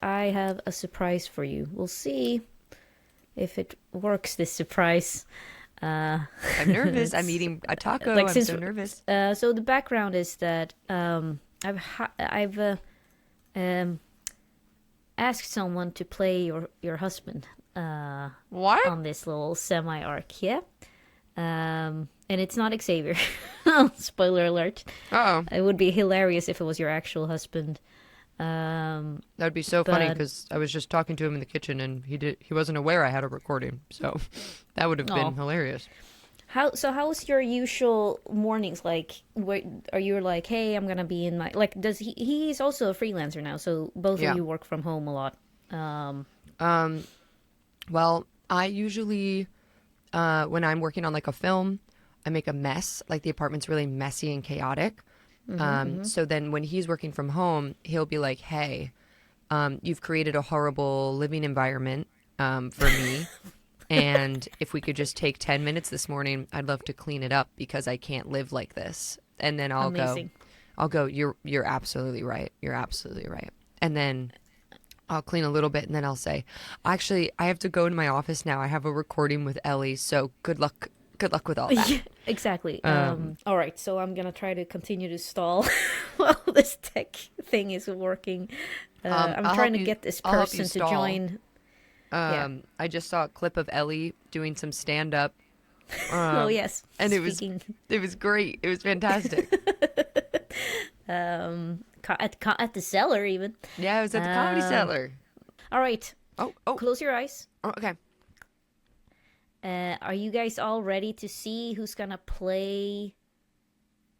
I have a surprise for you. We'll see if it works, this surprise. I'm nervous. I'm eating a taco. I'm so nervous. So the background is that I've asked someone to play your husband What? on this little semi-arc, yeah? And it's not Xavier. Spoiler alert. Uh-oh. It would be hilarious if it was your actual husband. That would be so funny because I was just talking to him in the kitchen and he wasn't aware I had a recording. So that would have been hilarious. How was your usual mornings like? Are you like, hey, I'm gonna be in my does he's also a freelancer now, so both of you work from home a lot. Well, I usually when I'm working on like a film, I make a mess. Like the apartment's really messy and chaotic. So then when he's working from home, he'll be like, hey, you've created a horrible living environment for me. And if we could just take 10 minutes this morning, I'd love to clean it up because I can't live like this. And then I'll go, you're absolutely right. You're absolutely right. And then I'll clean a little bit and then I'll say, actually, I have to go to my office now. I have a recording with Ellie. So good luck. Good luck with all that. Yeah, exactly. All right, so I'm going to try to continue to stall while this tech thing is working. I'm trying to get this person to join. I just saw a clip of Ellie doing some stand-up. Oh, yes. And it was great. It was fantastic. At the cellar, even. Yeah, it was at the Comedy Cellar. All right. Oh. Close your eyes. Oh, okay. Are you guys all ready to see who's gonna play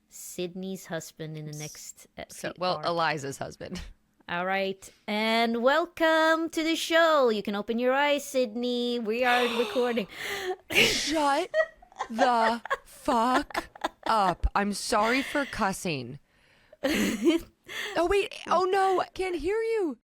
Sydney's husband in the next arc? Eliza's husband. All right, and welcome to the show. You can open your eyes, Sydney. We are recording. Shut the fuck up. I'm sorry for cussing. Oh, wait. Oh, no. I can't hear you.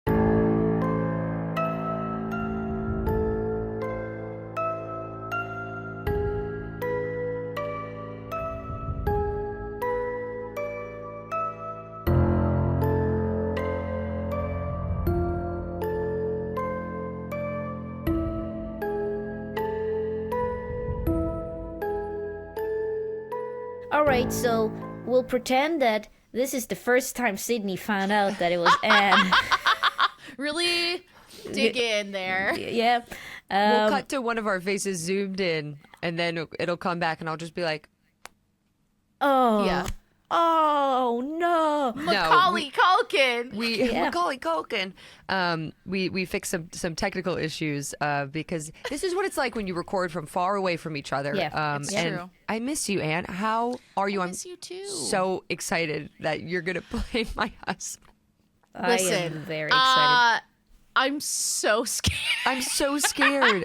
All right, so we'll pretend that this is the first time Sydney found out that it was Anne. Really? Dig in there. Yeah. We'll cut to one of our faces zoomed in, and then it'll come back, and I'll just be like, oh. Yeah. Oh, no. Macaulay Culkin. Macaulay Culkin. We fixed some technical issues because this is what it's like when you record from far away from each other. Yeah, it's and true. I miss you, Anne. How are you? I miss you too. So excited that you're gonna play my husband. Listen, I am very excited. I'm so scared. I'm so scared.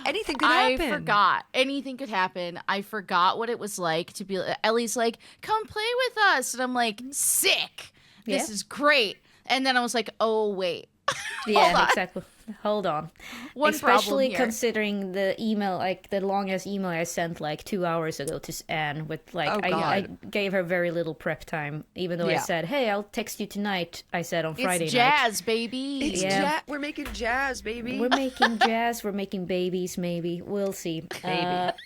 Anything could happen. I forgot. Anything could happen. I forgot what it was like to be. Ellie's like, come play with us. And I'm like, sick. This is great. And then I was like, oh, wait. Yeah, exactly. Hold on. Especially considering the email, like the longest email I sent like 2 hours ago to Anne with I gave her very little prep time, even though I said, hey, I'll text you tonight. I said on Friday it's night. jazz, baby. It's jazz. We're making jazz, baby. We're making jazz. We're making babies, maybe. We'll see. Maybe.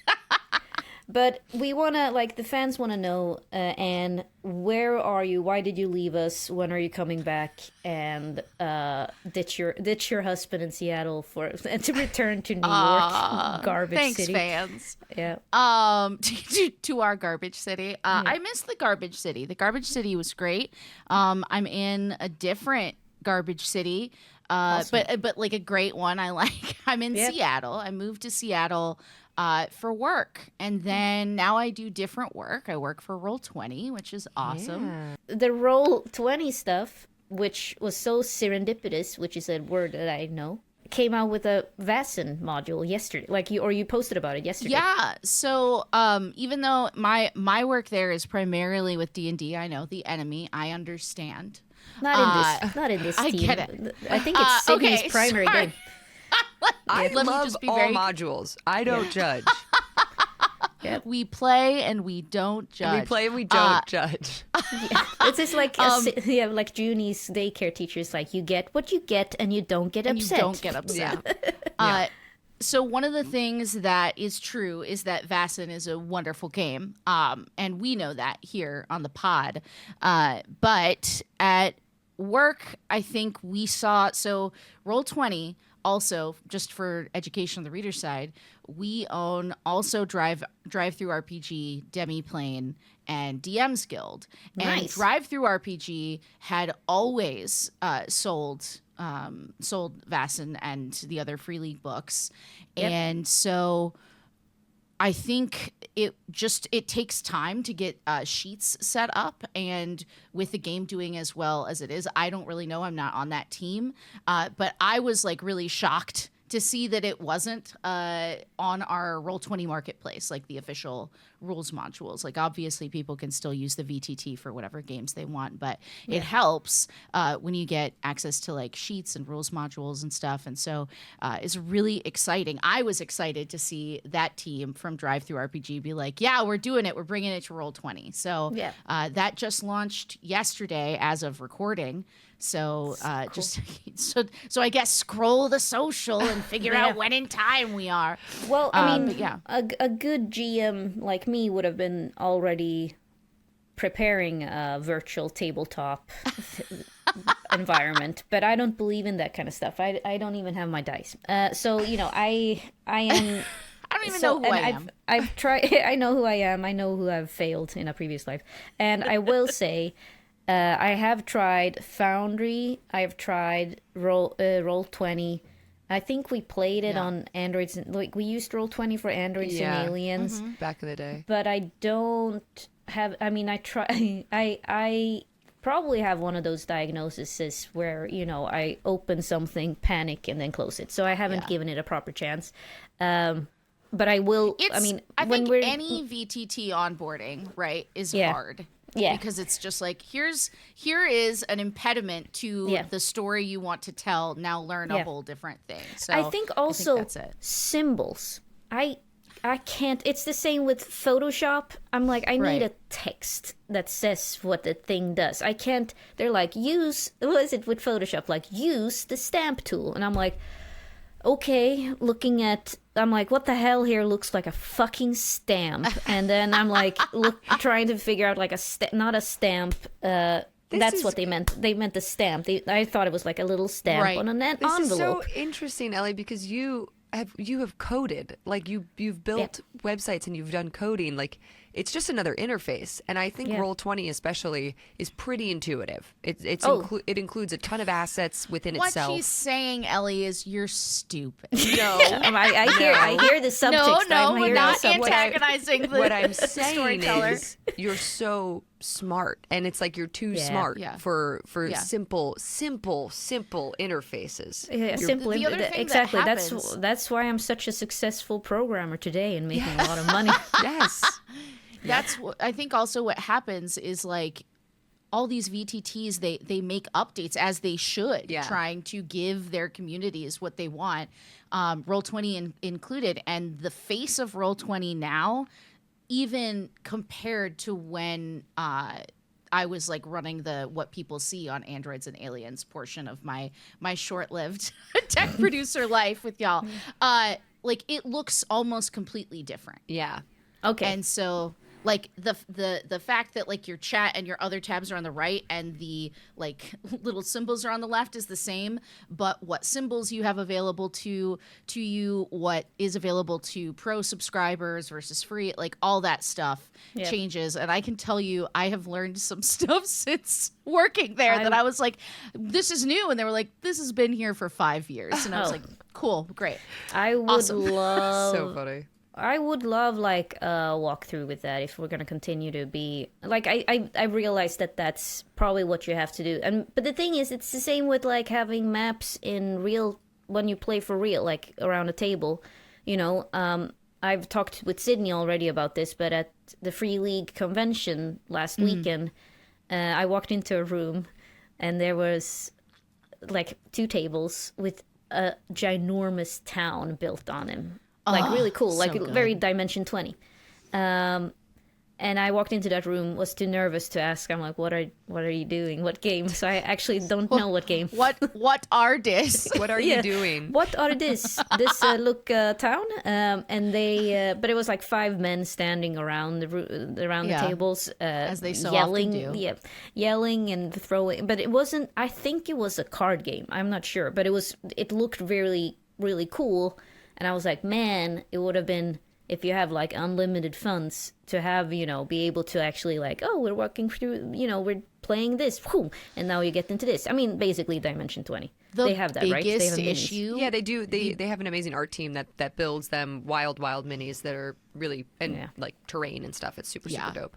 But we want to, the fans want to know, Anne, where are you? Why did you leave us? When are you coming back? And ditch your husband in Seattle and to return to New York, garbage city. Thanks, fans. Yeah. To our garbage city. I miss the garbage city. The garbage city was great. I'm in a different garbage city, awesome. but like a great one. I'm in Seattle. I moved to Seattle for work, and then now I do different work. I work for Roll20, which is awesome. Yeah. The Roll20 stuff, which was so serendipitous, which is a word that I know, came out with a Vaesen module yesterday. You posted about it yesterday. Yeah. So even though my work there is primarily with D&D, I know the enemy. I understand. Not in this team. I get it. I think it's Sydney's primary game. I Let me love just be all very... modules. I don't judge. We play and we don't judge. We play and we don't judge. It's just like like Junie's daycare teacher's like, you get what you get and you don't get upset. You don't get upset. So one of the things that is true is that Vaesen is a wonderful game, and we know that here on the pod. But at work, I think we saw, so Roll20, also, just for education on the reader side, we own also Drive Through RPG, Demiplane, and DM's Guild. Nice. And Drive Through RPG had always sold Vaesen and the other Free League books. Yep. And so I think it takes time to get sheets set up, and with the game doing as well as it is, I don't really know. I'm not on that team, but I was like really shocked to see that it wasn't on our Roll20 marketplace, like the official rules modules. Like obviously people can still use the VTT for whatever games they want, but it helps when you get access to like sheets and rules modules and stuff. And so it's really exciting. I was excited to see that team from Drive Through RPG be like, yeah, we're doing it. We're bringing it to Roll20. So that just launched yesterday as of recording. So cool. So I guess scroll the social and figure out when in time we are. Well, I mean, a good GM like me would have been already preparing a virtual tabletop environment, but I don't believe in that kind of stuff. I don't even have my dice. So I am. I don't even know who I am. I've tried. I know who I am. I know who I've failed in a previous life, and I will say. I have tried Foundry. I've tried Roll20. I think we played it on Androids. Like we used Roll20 for Androids and Aliens back in the day. But I don't have. I mean, I try. I probably have one of those diagnoses where I open something, panic, and then close it. So I haven't given it a proper chance. But I will. I think any VTT onboarding is hard. Yeah. Because it's just like, here is an impediment to the story you want to tell. Now learn a whole different thing. So I think also that's it. Symbols. I can't. It's the same with Photoshop. I'm like, I need a text that says what the thing does. I can't. They're like, what is it with Photoshop? Like, use the stamp tool. And I'm like, okay, I'm like, what the hell here looks like a fucking stamp? And then I'm like, trying to figure out like not a stamp. That's what they meant. They meant the stamp. I thought it was like a little stamp on an envelope. This is so interesting, Ellie, because you have coded. Like you've built websites and you've done coding. Like it's just another interface. And I think Roll20 especially is pretty intuitive. It includes a ton of assets within itself. What she's saying, Ellie, is you're stupid. No. I hear the subtext. No, we're not antagonizing the What I'm saying storyteller. is you're so smart. And it's like you're too smart for simple interfaces. Yeah, simple. The other thing exactly. that happens, that's why I'm such a successful programmer today and making a lot of money. Yes. That's what I think. Also, what happens is like all these VTTs, they make updates as they should, trying to give their communities what they want. Roll20 included, and the face of Roll20 now, even compared to when I was like running the what people see on Androids and Aliens portion of my short-lived tech producer life with y'all, like it looks almost completely different. Yeah. Okay. And so like the fact that like your chat and your other tabs are on the right and the like little symbols are on the left is the same, but what symbols you have available to you, what is available to pro subscribers versus free, like all that stuff changes. And I can tell you, I have learned some stuff since working there that I was like, this is new, and they were like, this has been here for 5 years, and I was like, cool, great. I would love so funny. I would love like a walkthrough with that if we're gonna continue to be like I realize that that's probably what you have to do, but the thing is, it's the same with like having maps in real when you play for real, like around a table, I've talked with Sydney already about this, but at the Free League convention last weekend, I walked into a room and there was like 2 tables with a ginormous town built on them. Like really cool, like so good. very Dimension 20. And I walked into that room, was too nervous to ask. I'm like, what are you doing? What game? So I actually don't know what game. What are this? What are you doing? What are this? This look town? And they, but it was like 5 men standing around the tables, as they so yelling, often do. yeah, yelling and throwing. But it wasn't. I think it was a card game. I'm not sure, but it looked really, really cool. And I was like, man, it would have been, if you have like unlimited funds, to have, be able to actually like, oh, we're walking through, we're playing this, whew, and now you get into this. I mean, basically Dimension 20. They have that, right? They have issue. Yeah, they do. They have an amazing art team that builds them wild minis that are really, and like terrain and stuff. It's super dope.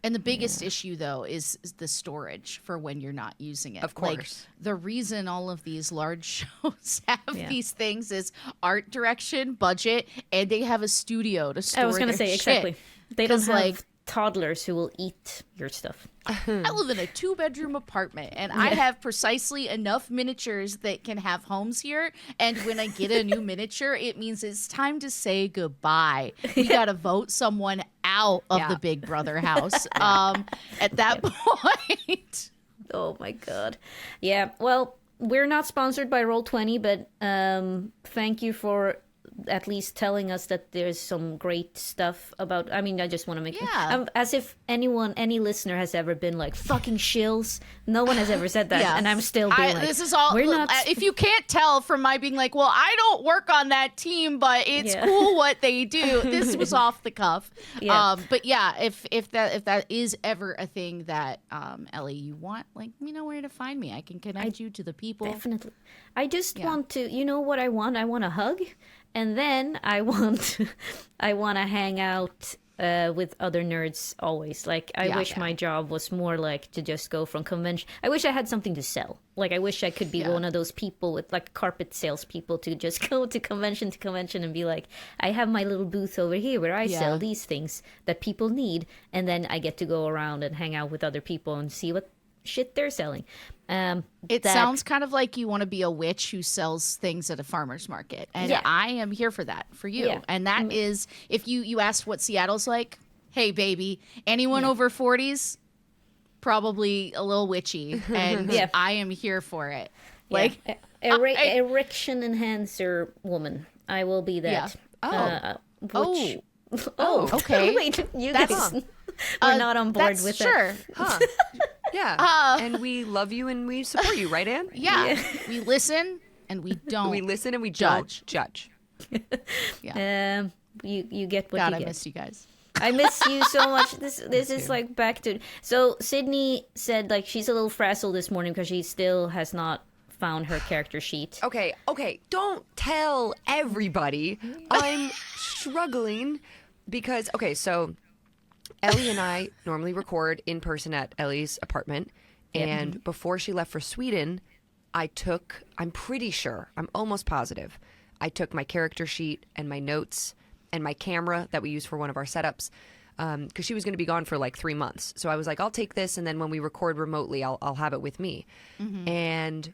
And the biggest issue, though, is the storage for when you're not using it. Of course. Like, the reason all of these large shows have these things is art direction, budget, and they have a studio to store. I was going to say, shit. exactly. They don't have like toddlers who will eat your stuff. I live in a 2-bedroom apartment, and I have precisely enough miniatures that can have homes here. And when I get a new miniature, it means it's time to say goodbye. We got to vote someone out of the Big Brother house at that point. Oh, my God. Yeah, well, we're not sponsored by Roll20, but thank you for at least telling us that there's some great stuff about. I mean, I just want to make as if any listener has ever been like fucking shills. No one has ever said that, and I'm still being like, this is all. We're not. If you can't tell from my being like, well, I don't work on that team, but it's cool what they do. This was off the cuff. But yeah, if that is ever a thing that Ellie, you want, like, you know where to find me. I can connect you to the people. Definitely. I just want to. You know what I want? I want a hug. And then I want to hang out with other nerds always. Like, I wish my job was more like to just go from convention. I wish I had something to sell. Like, I wish I could be one of those people with like carpet salespeople to just go to convention and be like, I have my little booth over here where I sell these things that people need. And then I get to go around and hang out with other people and see what shit they're selling. It sounds kind of like you want to be a witch who sells things at a farmer's market, and I am here for that for you. And that is, if you asked what Seattle's like, hey baby, anyone over 40s, probably a little witchy, and I am here for it. Like erection enhancer woman, I will be that. Okay. Wait, you guys we're not on board with sure. that. Huh. Yeah. And we love you and we support you, right, Anne? Yeah. We listen and we don't. We listen and we judge. don't judge. You get what God, you get. I miss you guys. I miss you so much. This is like back to. So Sydney said like she's a little frazzled this morning because she still has not found her character sheet. Okay. Don't tell everybody. I'm struggling because so Ellie and I normally record in person at Ellie's apartment, and before she left for Sweden, I'm pretty sure, I'm almost positive, I took my character sheet and my notes and my camera that we use for one of our setups, because she was going to be gone for like 3 months. So I was like, I'll take this, and then when we record remotely, I'll have it with me. And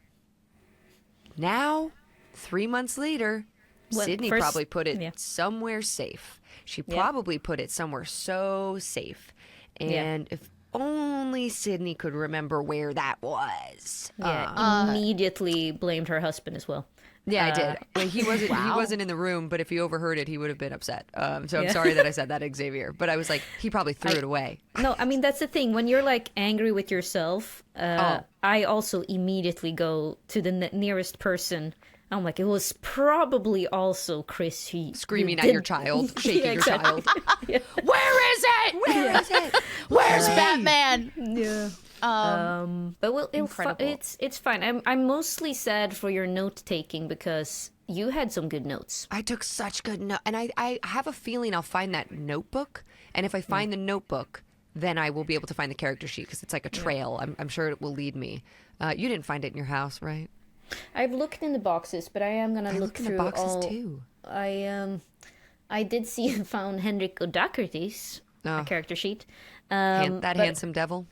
now, 3 months later, Sydney probably put it somewhere safe. She probably put it somewhere so safe. And if only Sydney could remember where that was. Immediately blamed her husband as well. Yeah, I did. Like, he wasn't in the room, but if he overheard it, he would have been upset. So I'm sorry that I said that, Xavier. But I was like, he probably threw it away. No, I mean, that's the thing. When you're like angry with yourself, I also immediately go to the nearest person. I'm like, it was probably also Chris. Screaming at your child, shaking your child. Where is it? Where is it? Where's Batman? Yeah. But it's fine. I'm mostly sad for your note taking because you had some good notes. I took such good notes, and I have a feeling I'll find that notebook. And if I find the notebook, then I will be able to find the character sheet because it's like a trail. I'm sure it will lead me. You didn't find it in your house, right? I've looked in the boxes, but I am gonna look through in the boxes all. Too. I did found Henrik O'Doherty's character sheet. Handsome devil.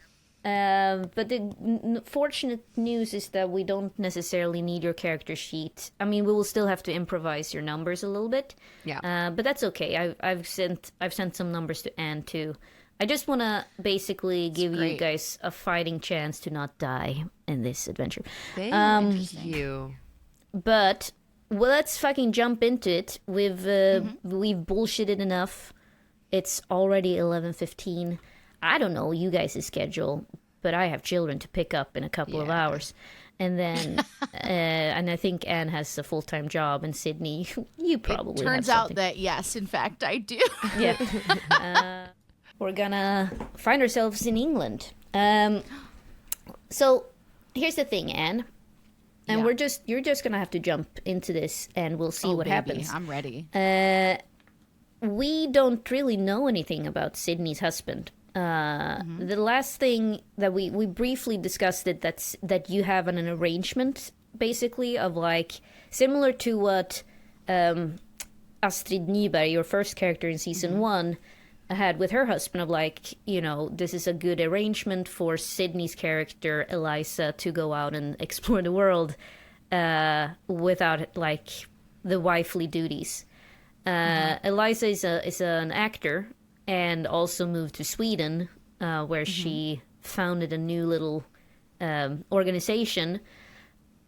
But the fortunate news is that we don't necessarily need your character sheet. I mean, we will still have to improvise your numbers a little bit. Yeah. But that's okay. I've sent some numbers to Anne too. I just want to basically give you guys a fighting chance to not die in this adventure. Thank you. But well, let's fucking jump into it. We've bullshitted enough. It's already 11:15. I don't know you guys' schedule, but I have children to pick up in a couple of hours. And then, and I think Anne has a full-time job, and Sydney, you probably Turns have out something. that, yes, in fact, I do. Yep. We're gonna find ourselves in England. So here's the thing, Anne. And you're just gonna have to jump into this, and we'll see what happens. I'm ready. We don't really know anything about Sydney's husband. The last thing that we briefly discussed it that you have an arrangement basically of like similar to what Astrid Nyberg, your first character in season 1, had with her husband of like, you know, this is a good arrangement for Sydney's character Eliza to go out and explore the world without like the wifely duties. Eliza is an actor and also moved to Sweden, where she founded a new little organization.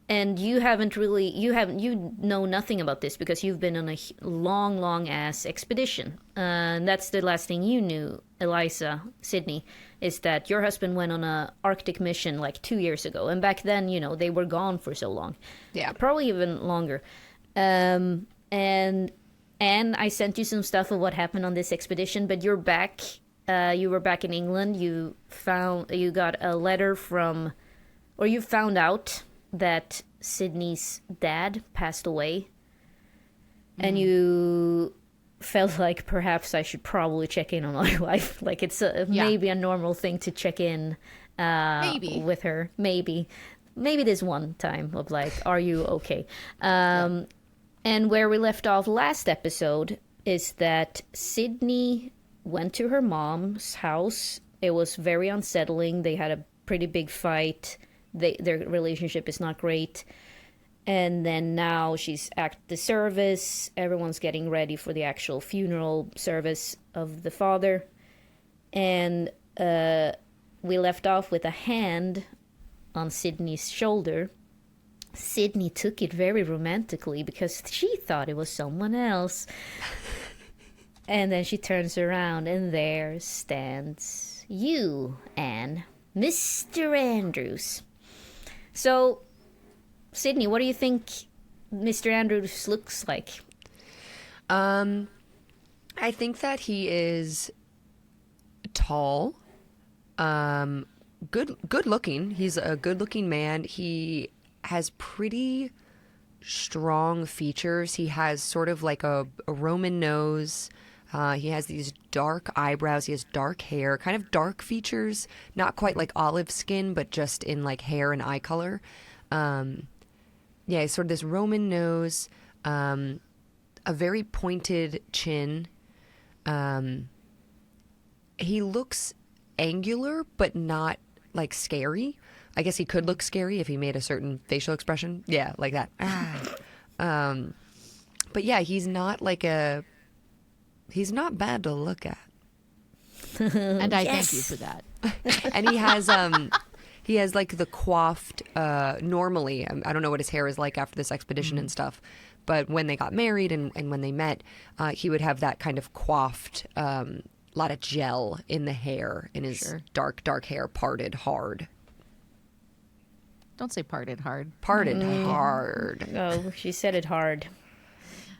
And you know nothing about this because you've been on a long ass expedition. And that's the last thing you knew, Eliza, Sydney, is that your husband went on a Arctic mission like 2 years ago. And back then, you know, they were gone for so long. Yeah. Probably even longer. And I sent you some stuff of what happened on this expedition, but you're back. You were back in England. You got a letter from, or you found out that Sydney's dad passed away. And you felt like perhaps I should probably check in on my wife. Like it's maybe a normal thing to check in with her. Maybe this one time of like, are you okay? And where we left off last episode is that Sydney went to her mom's house. It was very unsettling. They had a pretty big fight. Their relationship is not great. And then now she's at the service. Everyone's getting ready for the actual funeral service of the father. And we left off with a hand on Sydney's shoulder. Sydney took it very romantically because she thought it was someone else. And then she turns around and there stands you, Anne, Mr. Andrews. So, Sydney, what do you think Mr. Andrews looks like? I think that he is tall, good looking. He's a good looking man. He has pretty strong features. He has sort of like a Roman nose. He has these dark eyebrows. He has dark hair, kind of dark features, not quite like olive skin, but just in like hair and eye color. Sort of this Roman nose, a very pointed chin. He looks angular, but not like scary. I guess he could look scary if he made a certain facial expression. Yeah, like that. But yeah, he's not bad to look at. And I thank you for that. And he has like the coiffed, normally, I don't know what his hair is like after this expedition and stuff, but when they got married and when they met, he would have that kind of coiffed, lot of gel in the hair, in his dark hair parted hard. Don't say parted hard. Parted hard. Oh, she said it hard.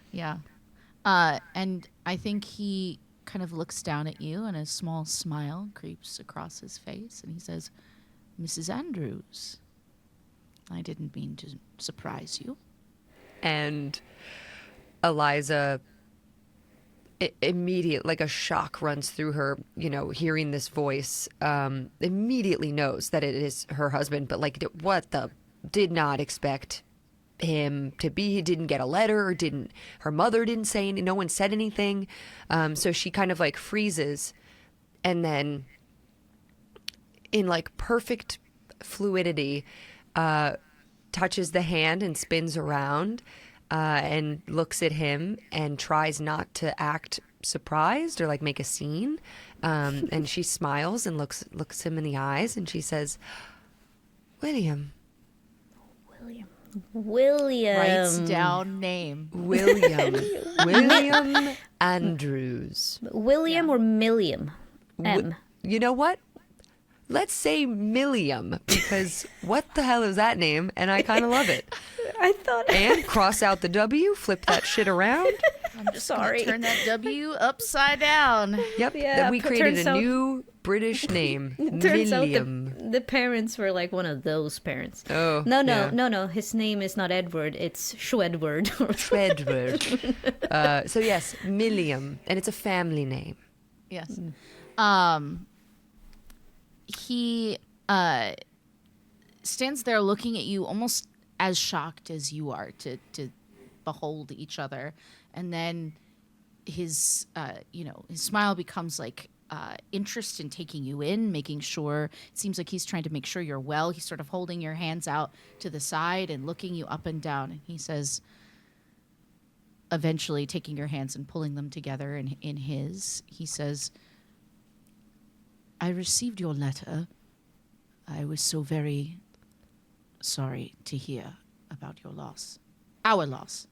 Yeah. And I think he kind of looks down at you and a small smile creeps across his face and he says, Mrs. Andrews, I didn't mean to surprise you. And Eliza, immediate, like a shock runs through her, you know, hearing this voice, immediately knows that it is her husband, but like, did not expect him to be. He didn't get a letter, or her mother didn't say anything, no one said anything. So she kind of like freezes, and then in like perfect fluidity, touches the hand and spins around, and looks at him and tries not to act surprised or like make a scene. And she smiles and looks him in the eyes, and she says, William. Writes down name. William Andrews. William or Milliam? M. You know what? Let's say Milliam, because what the hell is that name? And I kind of love it. I thought. And cross out the W, flip that shit around. I'm just sorry. Turn that W upside down. Yep. Yeah, Then we created a turns out- new British name. Turns out Milliam. the parents were like one of those parents. Oh. No. His name is not Edward. It's Schwedward. Edward. So yes, Milliam, and it's a family name. Yes. He stands there looking at you almost as shocked as you are to behold each other. And then his smile becomes like interest in taking you in, making sure, it seems like he's trying to make sure you're well. He's sort of holding your hands out to the side and looking you up and down. And he says, eventually taking your hands and pulling them together in his, he says, I received your letter. I was so very sorry to hear about your loss. Our loss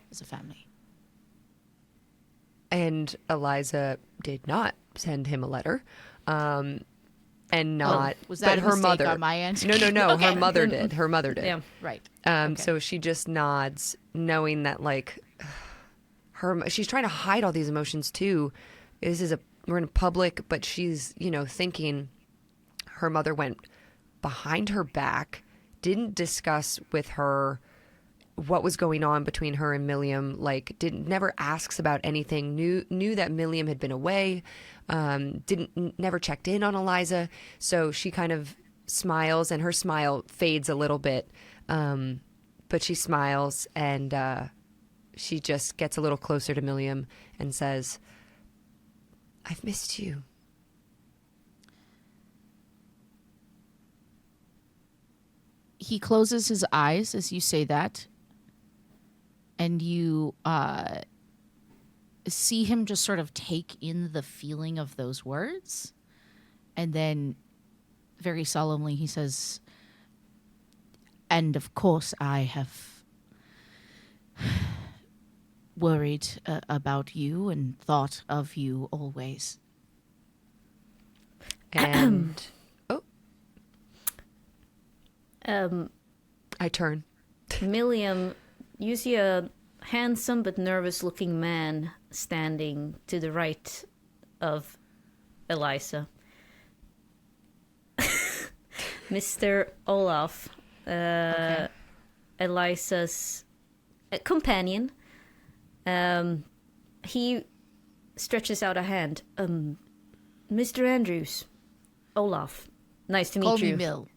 as a family. And Eliza did not send him a letter. And not... was that but a her mistake mother, on my end? No. Okay. Her mother did. Her mother did. Yeah. Right. Okay. Okay. So she just nods, knowing that like she's trying to hide all these emotions too. We're in public, but she's thinking her mother went behind her back, didn't discuss with her what was going on between her and Milliam. Like never asks about anything. Knew that Milliam had been away. Never checked in on Eliza. So she kind of smiles, and her smile fades a little bit. But she smiles, and she just gets a little closer to Milliam and says, I've missed you. He closes his eyes as you say that, and you see him just sort of take in the feeling of those words, and then very solemnly he says, and of course I have worried about you and thought of you always. And I turn. Milliam, you see a handsome but nervous-looking man standing to the right of Eliza. Mr. Olaf, Okay. Eliza's companion. He stretches out a hand. Mr. Andrews, Olaf, nice to meet Call you. me Mill.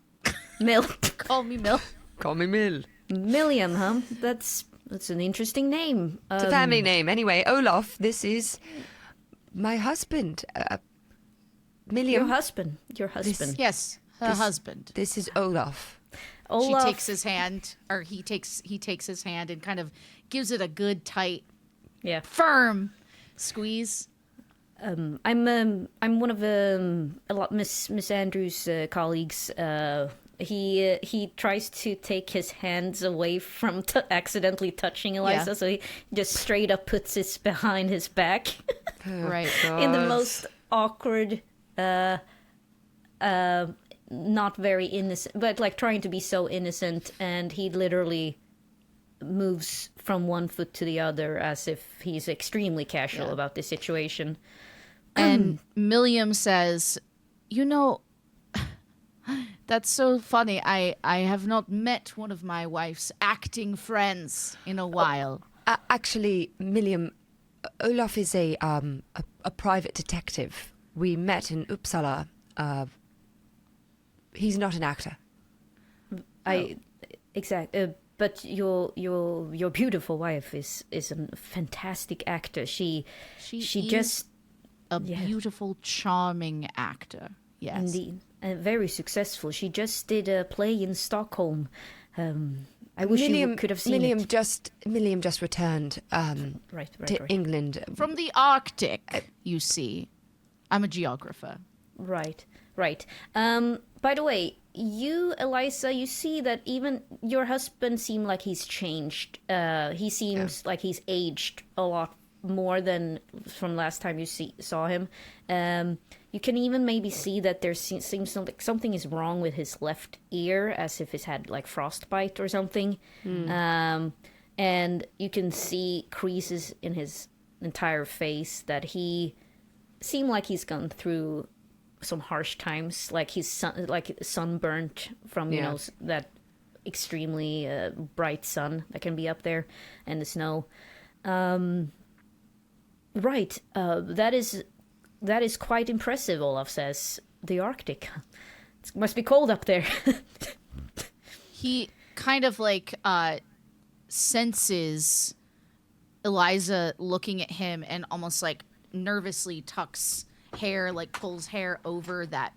Mill. Call me Mill. Call me Mill. Milliam, huh? That's an interesting name. It's a family name. Anyway, Olaf, this is my husband. Milliam. Your husband. Yes, her husband. This is Olaf. Olaf. She takes his hand, or he takes his hand and kind of gives it a good tight, firm squeeze. I'm one of Miss Andrews' colleagues. He tries to take his hands away from accidentally touching Eliza, so he just straight up puts it behind his back. Right. In the most awkward, not very innocent, but like trying to be so innocent, and he literally moves from one foot to the other as if he's extremely casual about the situation. And Milliam says, that's so funny. I have not met one of my wife's acting friends in a while. Actually, Milliam, Olaf is a private detective. We met in Uppsala. He's not an actor. But your beautiful wife is a fantastic actor. She is just a beautiful, charming actor. Yes. indeed. very successful. She just did a play in Stockholm. I wish you could have seen it. Milliam just returned to England. From the Arctic, you see. I'm a geographer. Right. By the way, you, Eliza, you see that even your husband seems like he's changed. He seems like he's aged a lot more than from last time you saw him. You can even maybe see that there seems something is wrong with his left ear, as if he's had like frostbite or something. And you can see creases in his entire face, that he seemed like he's gone through some harsh times, like he's sunburnt from you know, that extremely bright sun that can be up there and the snow. That is quite impressive, Olaf says. The Arctic. It must be cold up there. He kind of like senses Eliza looking at him and almost like nervously tucks hair, like pulls hair over that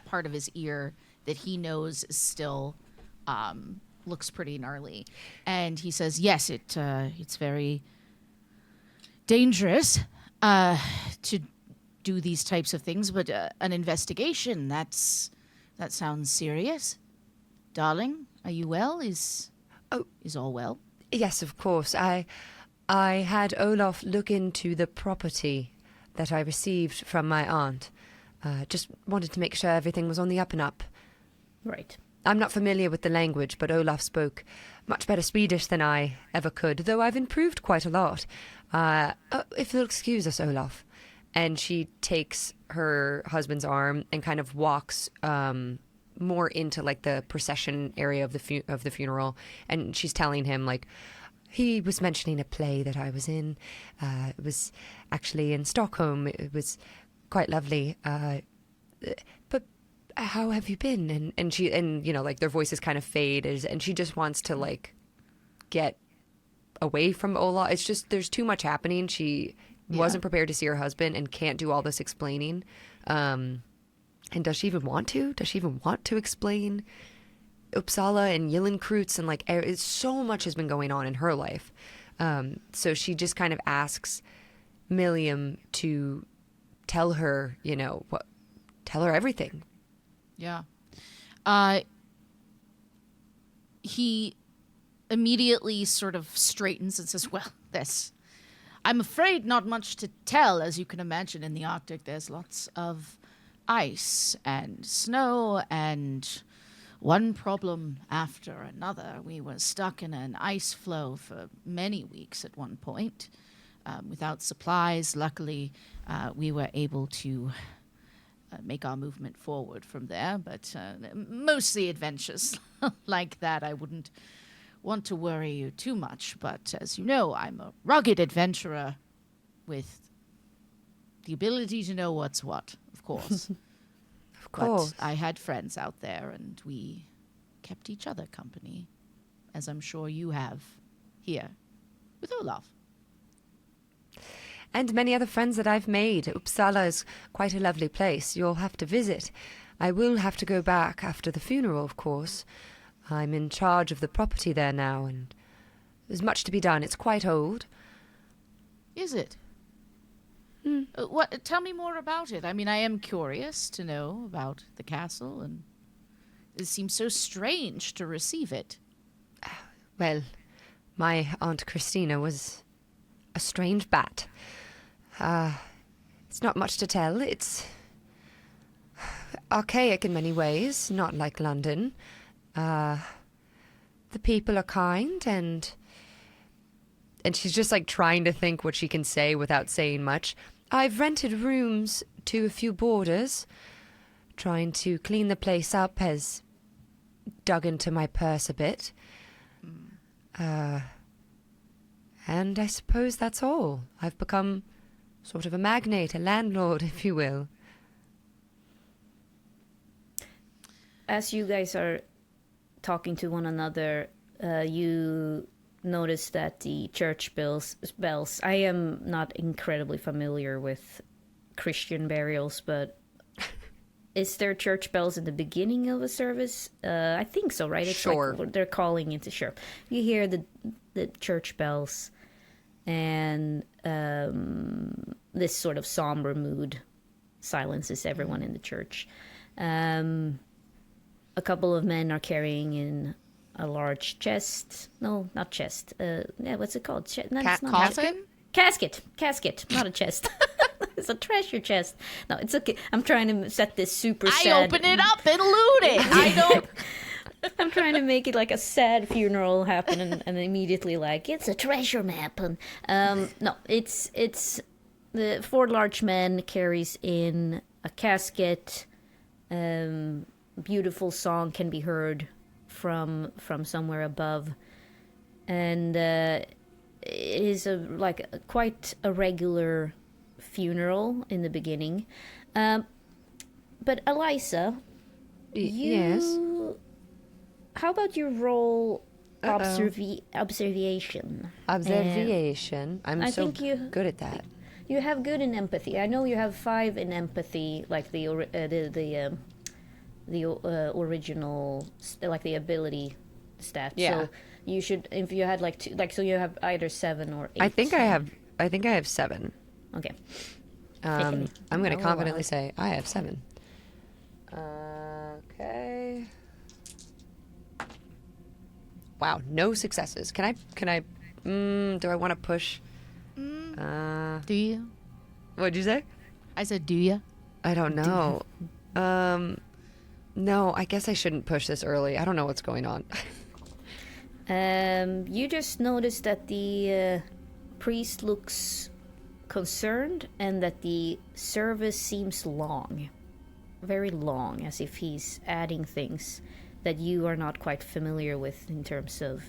part of his ear that he knows is still looks pretty gnarly. And he says, yes, it's very dangerous to do these types of things, but an investigation, that sounds serious. Darling, are you well? Is all well? Yes, of course. I had Olaf look into the property that I received from my aunt. Just wanted to make sure everything was on the up and up. Right. I'm not familiar with the language, but Olaf spoke much better Swedish than I ever could, though I've improved quite a lot. If you'll excuse us, Olaf. And she takes her husband's arm and kind of walks more into like the procession area of the funeral, and she's telling him like, he was mentioning a play that I was in. It was actually in Stockholm. It was quite lovely. But how have you been? And you know, like their voices kind of fade, and she just wants to like get away from Olaf. It's just there's too much happening. She wasn't prepared to see her husband and can't do all this explaining. And does she even want to? Does she even want to explain Uppsala and Egerkrans and like so much has been going on in her life. So she just kind of asks Milliam to tell her, you know, tell her everything. Yeah. He immediately sort of straightens and says, well, I'm afraid not much to tell. As you can imagine, in the Arctic, there's lots of ice and snow and one problem after another. We were stuck in an ice flow for many weeks at one point without supplies. Luckily, we were able to make our movement forward from there, but mostly adventures like that. I wouldn't want to worry you too much, but as you know, I'm a rugged adventurer with the ability to know what's what, of course. Of course. But I had friends out there, and we kept each other company, as I'm sure you have here with Olaf. And many other friends that I've made. Uppsala is quite a lovely place. You'll have to visit. I will have to go back after the funeral, of course. I'm in charge of the property there now, and there's much to be done. It's quite old. Is it? Mm. Tell me more about it. I mean, I am curious to know about the castle, and it seems so strange to receive it. Well, my Aunt Christina was a strange bat. It's not much to tell. It's archaic in many ways, not like London. The people are kind, and she's just like trying to think what she can say without saying much. I've rented rooms to a few boarders. Trying to clean the place up has dug into my purse a bit. And I suppose that's all. I've become sort of a magnate, a landlord, if you will. As you guys are talking to one another, you notice that the church bells, I am not incredibly familiar with Christian burials, but is there church bells in the beginning of a service? I think so, right? It's Sure. like they're calling into sure. You hear the church bells, and this sort of somber mood silences everyone in the church. A couple of men are carrying in a large chest. No, not chest. Yeah, what's it called? No, it's not Casket? Casket, not a chest. It's a treasure chest. No, it's okay. I'm trying to set this super I sad... open it up and loot it. I don't. I'm trying to make it like a sad funeral happen, and immediately like, it's a treasure map. And no, it's the 4 large men carries in a casket. Beautiful song can be heard from somewhere above, and it is quite a regular funeral in the beginning. But Eliza, Yes. How about your roll observation? Observation. I'm I so think you- good at that. You have good in empathy. I know you have 5 in empathy, like the original, like the ability stat. Yeah. So you should, if you had like 2, like, so you have either 7 or 8. I think I have 7. Okay. I'm going to Oh, confidently wow. say I have 7. Okay. Wow, no successes. Can I do I want to push? Do you? What'd you say? I said, do you? I don't know. No, I guess I shouldn't push this early. I don't know what's going on. You just noticed that the priest looks concerned, and that the service seems long, very long, as if he's adding things that you are not quite familiar with in terms of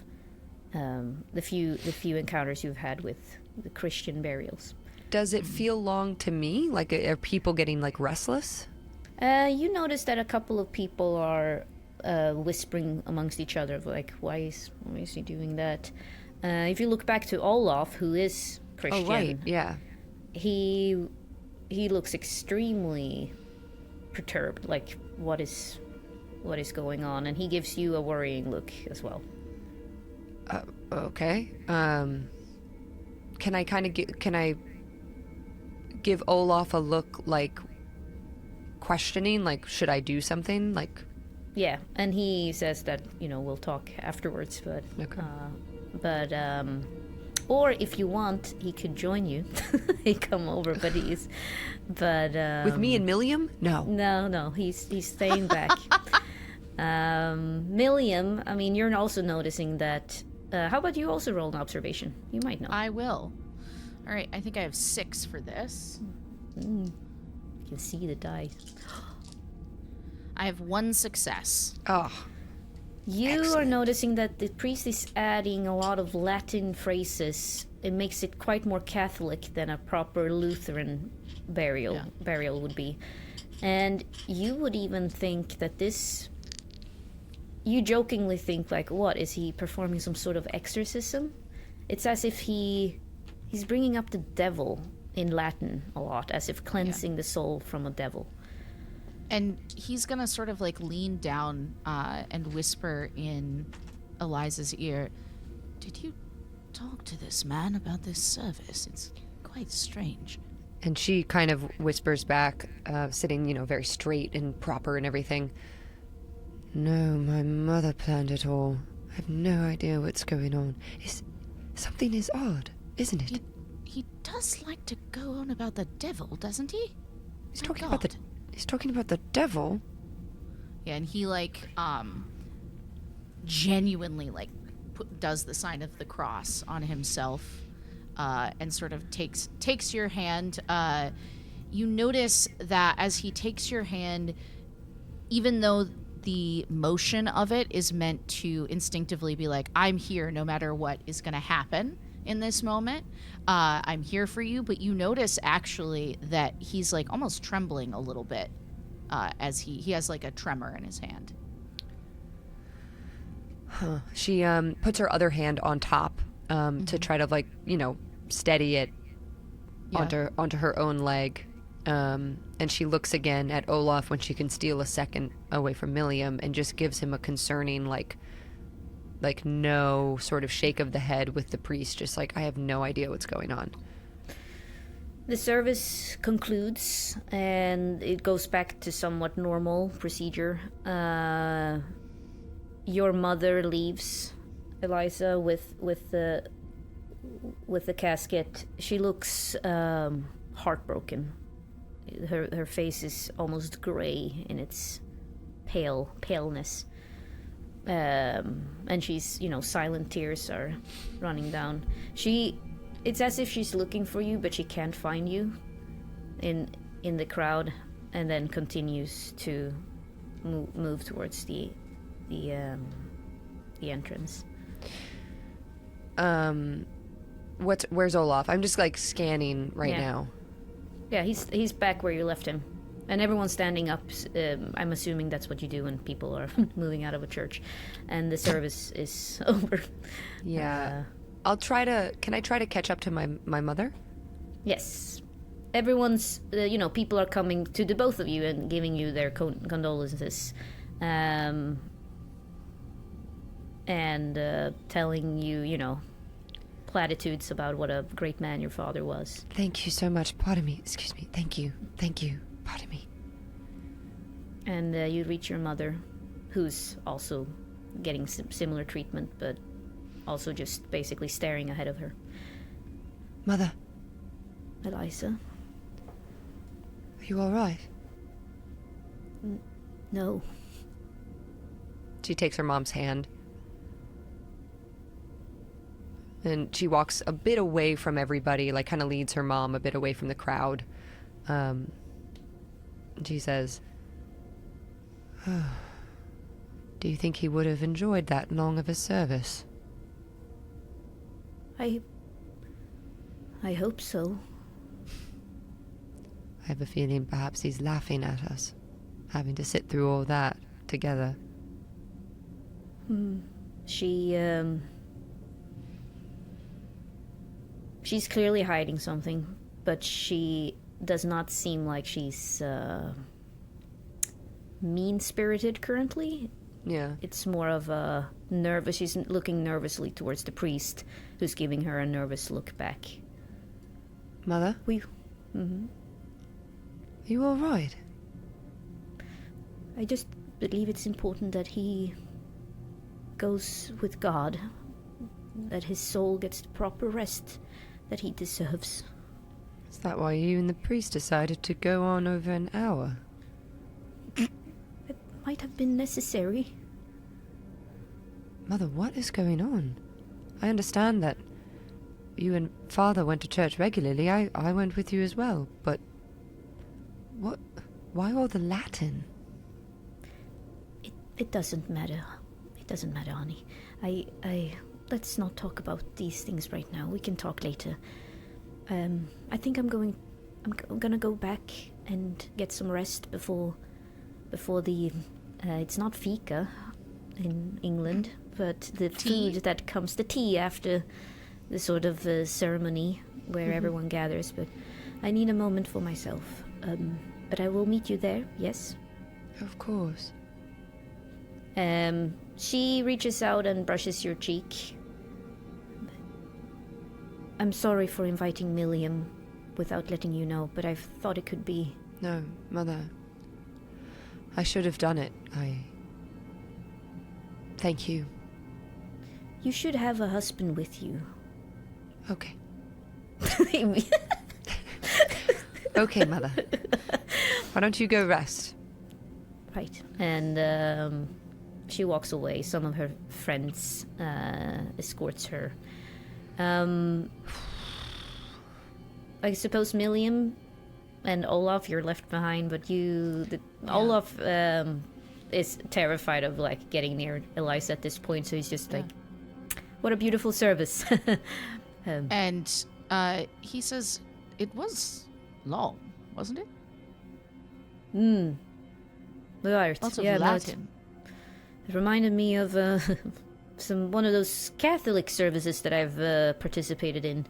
the few encounters you've had with the Christian burials. Does it feel long to me? Like, are people getting, like, restless? You notice that a couple of people are whispering amongst each other, like, why is he doing that? If you look back to Olaf, who is Christian, Oh, right, yeah. he looks extremely perturbed, like, what is going on, and he gives you a worrying look as well. Okay. Can I give Olaf a look, like, questioning, like, should I do something, like? Yeah, and he says that, we'll talk afterwards, but Okay. or if you want, he could join you. He come over, but With me and Milliam? No. No, he's staying back. Milliam, I mean, you're also noticing that. How about you also roll an observation? You might know. I will. All right, I think I have 6 for this. You can see the die. I have 1 success. Oh, You are Excellent. noticing that the priest is adding a lot of Latin phrases. It makes it quite more Catholic than a proper Lutheran burial would be. And you would even think that this... You jokingly think, like, what, is he performing some sort of exorcism? It's as if he's bringing up the devil in Latin a lot, as if cleansing the soul from a devil. And he's gonna sort of like lean down and whisper in Eliza's ear, "Did you talk to this man about this service? It's quite strange." and she kind of whispers back, sitting, very straight and proper and everything. No, my mother planned it all. I have no idea what's going on. Something is odd, isn't it? He does like to go on about the devil, doesn't he? He's My talking about God. He's talking about the devil. Yeah, and he genuinely does the sign of the cross on himself, and sort of takes your hand. You notice that as he takes your hand, even though the motion of it is meant to instinctively be like, I'm here no matter what is going to happen in this moment. I'm here for you. But you notice actually that he's like almost trembling a little bit as he has like a tremor in his hand. Huh. She puts her other hand on top to try to steady it Yeah. onto her own leg. And she looks again at Olaf when she can steal a second away from Milliam and just gives him a concerning, like no sort of shake of the head with the priest, just like, I have no idea what's going on. The service concludes, and it goes back to somewhat normal procedure. Your mother leaves Eliza with the casket. She looks heartbroken. Her face is almost gray in its paleness. And she's, silent tears are running down. It's as if she's looking for you, but she can't find you in the crowd, and then continues to move towards the entrance. Where's Olaf? I'm just like scanning right now. Yeah, he's back where you left him. And everyone's standing up. I'm assuming that's what you do when people are moving out of a church. And the service is over. Yeah. Can I try to catch up to my mother? Yes. Everyone's, people are coming to the both of you and giving you their condolences. And telling you, platitudes about what a great man your father was. Thank you so much. Pardon me. Excuse me. Thank you. Pardon me. And you reach your mother, who's also getting similar treatment, but also just basically staring ahead of her. Mother. Eliza? Are you all right? No. She takes her mom's hand. And she walks a bit away from everybody, like kind of leads her mom a bit away from the crowd. She says, oh, do you think he would have enjoyed that long of a service? I hope so. I have a feeling perhaps he's laughing at us, having to sit through all that together. She's clearly hiding something, but she does not seem like she's mean-spirited currently. Yeah. It's more of a nervous. She's looking nervously towards the priest, who's giving her a nervous look back. Mother? Mm-hmm. Are you all right? I just believe it's important that he goes with God, that his soul gets the proper rest that he deserves. Is that why you and the priest decided to go on over an hour? It might have been necessary. Mother, what is going on? I understand that you and Father went to church regularly. I went with you as well, but... what? Why all the Latin? It doesn't matter. It doesn't matter, honey. Let's not talk about these things right now. We can talk later. I think I'm gonna go back and get some rest before the it's not fika in England, but the food that comes, the tea after the sort of ceremony where everyone gathers. But I need a moment for myself. But I will meet you there. Yes. Of course. She reaches out and brushes your cheek. I'm sorry for inviting Milliam without letting you know, but I thought it could be... No, Mother. I should have done it. Thank you. You should have a husband with you. Okay. Okay, Mother. Why don't you go rest? Right. And she walks away. Some of her friends escorts her. I suppose Milliam and Olaf, you're left behind, but Olaf is terrified of like getting near Eliza at this point, so he's just like, what a beautiful service. And he says, it was long, wasn't it? Right. Lots of yeah, Latin. It reminded me of one of those Catholic services that I've participated in.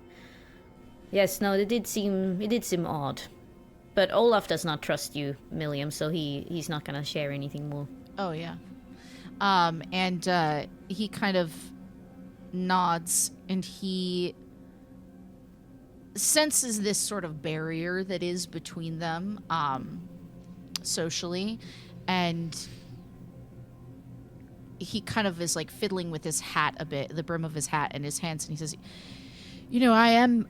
Yes, no, it did seem odd. But Olaf does not trust you, Milliam, so he's not gonna share anything more. Oh, yeah. And he kind of nods, and he senses this sort of barrier that is between them socially, and he kind of is like fiddling with his hat a bit, the brim of his hat and his hands, and he says, you know, I am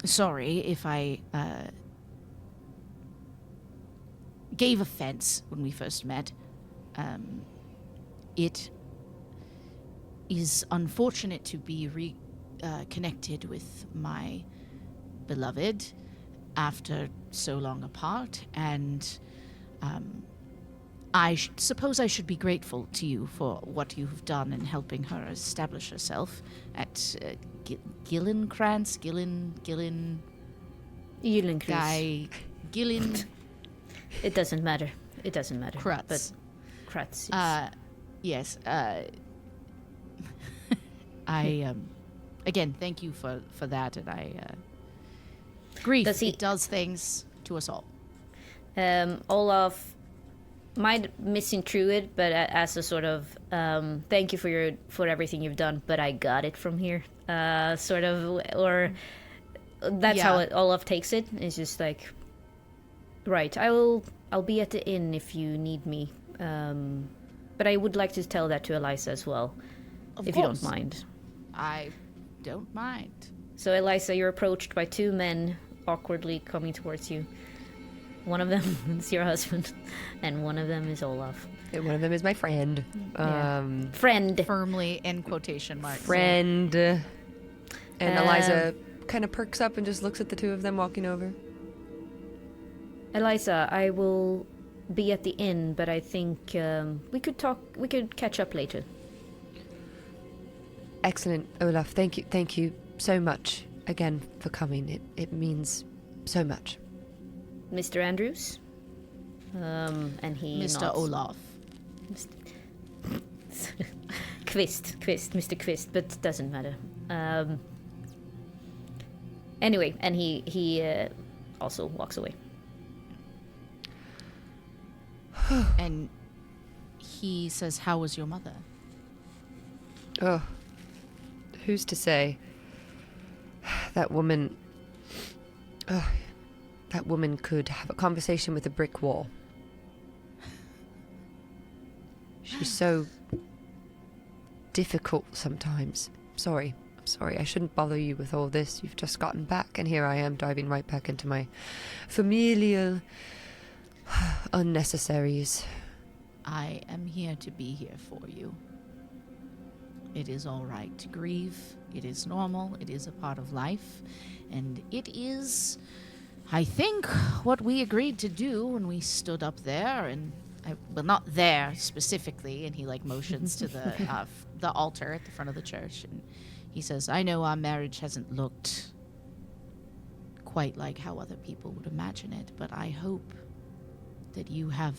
sorry if I gave offense when we first met. It is unfortunate to be connected with my beloved after so long apart, and I suppose I should be grateful to you for what you have done in helping her establish herself at Gillenkrans, Gillen... Guy. Gillen... It doesn't matter. It doesn't matter. Kratz. But Kratz. Yes. I again, thank you for that, and I grief. It does things to us all. Olaf might misinterpret, but as a sort of thank you for everything you've done, but I got it from here, sort of, or that's how Olaf takes it. It's just like, right, I'll be at the inn if you need me, but I would like to tell that to Eliza as well, if you don't mind. I don't mind. So Eliza, you're approached by two men awkwardly coming towards you. One of them is your husband, and one of them is Olaf. And one of them is my friend. Friend. Firmly in quotation marks. Friend. And Eliza kind of perks up and just looks at the two of them walking over. Eliza, I will be at the inn, but I think we could catch up later. Excellent, Olaf. Thank you so much again for coming. It means so much. Mr. Andrews? And he Mr. nods. Olaf. Kvist, Mr. Kvist, but doesn't matter. Anyway, and he also walks away. And he says, how was your mother? Oh, who's to say? That woman could have a conversation with a brick wall. She's so difficult sometimes. I'm sorry. I shouldn't bother you with all this. You've just gotten back, and here I am diving right back into my familial unnecessaries. I am here to be here for you. It is all right to grieve. It is normal. It is a part of life. And it is, I think, what we agreed to do when we stood up there. And, well, not there specifically. And he, like, motions to the altar at the front of the church. And he says, I know our marriage hasn't looked quite like how other people would imagine it, but I hope that you have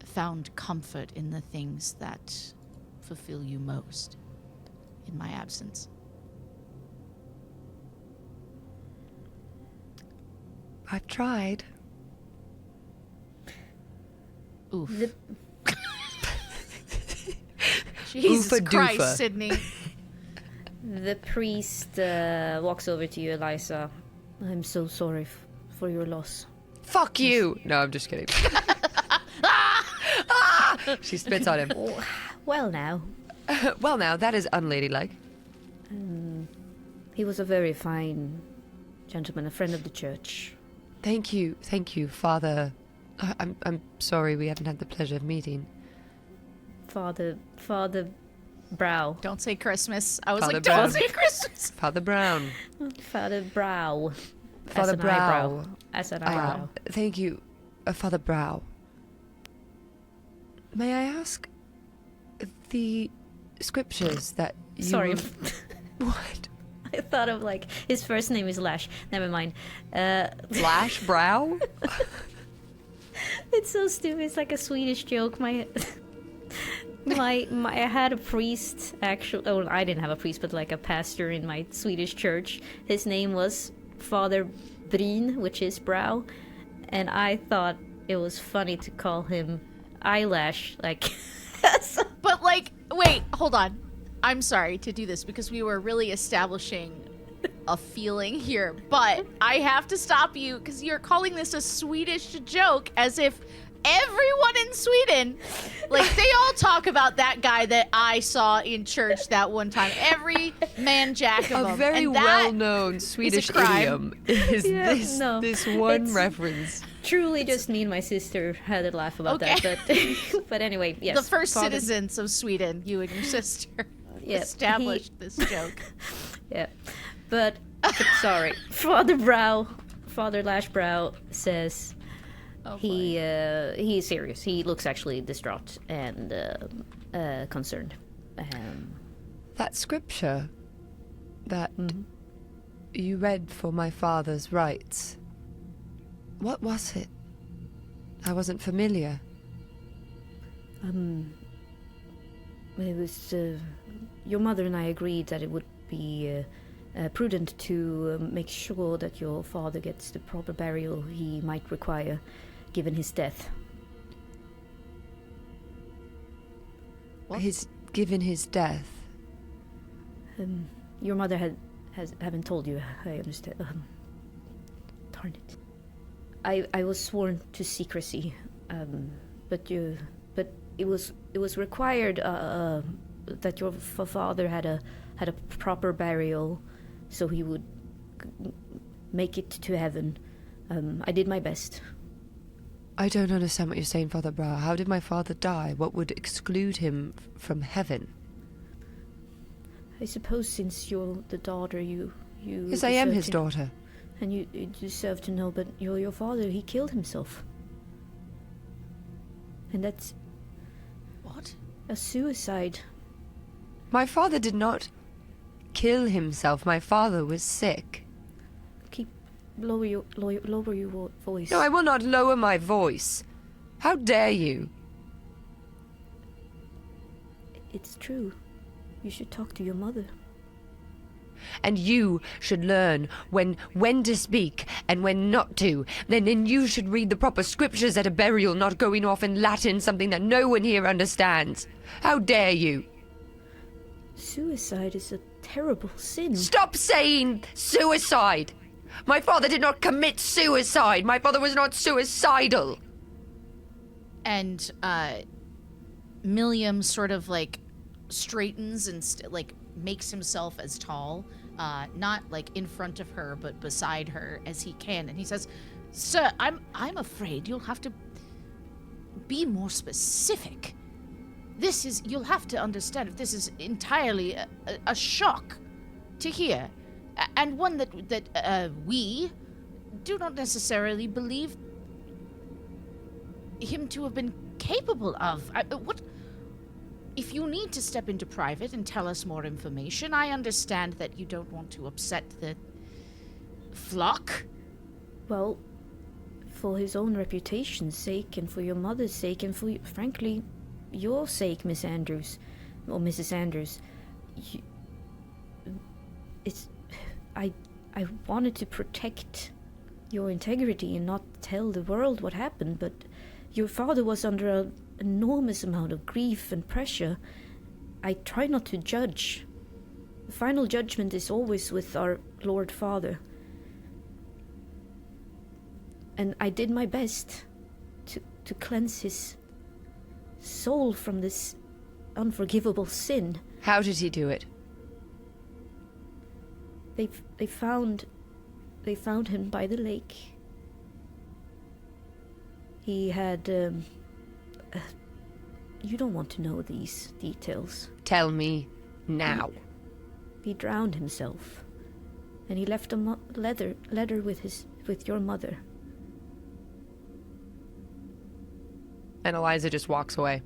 found comfort in the things that fulfill you most in my absence. I've tried. Oof. Jesus Oofa Christ, doofa. Sydney. The priest walks over to you, Eliza. I'm so sorry for your loss. Fuck you! No, I'm just kidding. She spits on him. Well now. Well now, that is unladylike. He was a very fine gentleman, a friend of the church. Thank you, Father. I'm sorry we haven't had the pleasure of meeting. Father Brow. Don't say Christmas. I was Father like, Brown. don't say Christmas. Father Brown. Father Brow. Father As an Brow. eyebrow. As an eyebrow. Thank you, Father Brow. May I ask the scriptures that you... Sorry. What? I thought of, like, his first name is Lash. Never mind. Flash Brow? It's so stupid. It's like a Swedish joke. I had a priest, actually. Oh, I didn't have a priest, but like a pastor in my Swedish church. His name was Father Bryn, which is brow, and I thought it was funny to call him eyelash, like. But like, wait, hold on. I'm sorry to do this because we were really establishing a feeling here, but I have to stop you because you're calling this a Swedish joke as if everyone in Sweden, like they all talk about that guy that I saw in church that one time. Every man jack of them. A very well-known Swedish idiom is this one reference. Truly just me and my sister had a laugh about that, but anyway, yes. The first citizens of Sweden, you and your sister, established this joke. Yeah, but sorry, Father Lash Brow says he's serious. He looks actually distraught and concerned. That scripture that you read for my father's rights. What was it? I wasn't familiar. It was your mother and I agreed that it would be prudent to make sure that your father gets the proper burial he might require, given his death. What? Given his death. Your mother haven't told you. I understand. Darn it. I was sworn to secrecy, but it was required that your father had a proper burial, so he would make it to heaven. I did my best. I don't understand what you're saying, Father Brow. How did my father die? What would exclude him from heaven? I suppose since you're the daughter, you. Yes, I am his daughter. And you deserve to know, but your father, he killed himself. And that's... What? A suicide. My father did not kill himself. My father was sick. Lower your voice. No, I will not lower my voice. How dare you? It's true. You should talk to your mother. And you should learn when to speak and when not to. Then you should read the proper scriptures at a burial, not going off in Latin, something that no one here understands. How dare you? Suicide is a terrible sin. Stop saying suicide! My father did not commit suicide. My father was not suicidal. And Milliam sort of like straightens and makes himself as tall, not like in front of her, but beside her as he can. And he says, "Sir, I'm afraid you'll have to be more specific. You'll have to understand if this is entirely a shock to hear, and one that we do not necessarily believe him to have been capable of. What? If you need to step into private and tell us more information, I understand that you don't want to upset the flock." Well, for his own reputation's sake, and for your mother's sake, and for, frankly, your sake, Miss Andrews, or Mrs. Andrews, I wanted to protect your integrity and not tell the world what happened, but your father was under an enormous amount of grief and pressure. I try not to judge. The final judgment is always with our Lord Father. And I did my best to cleanse his soul from this unforgivable sin. How did he do it? They found him by the lake. He had you don't want to know these details. Tell me now. He drowned himself, and he left a letter with your mother. And Eliza just walks away.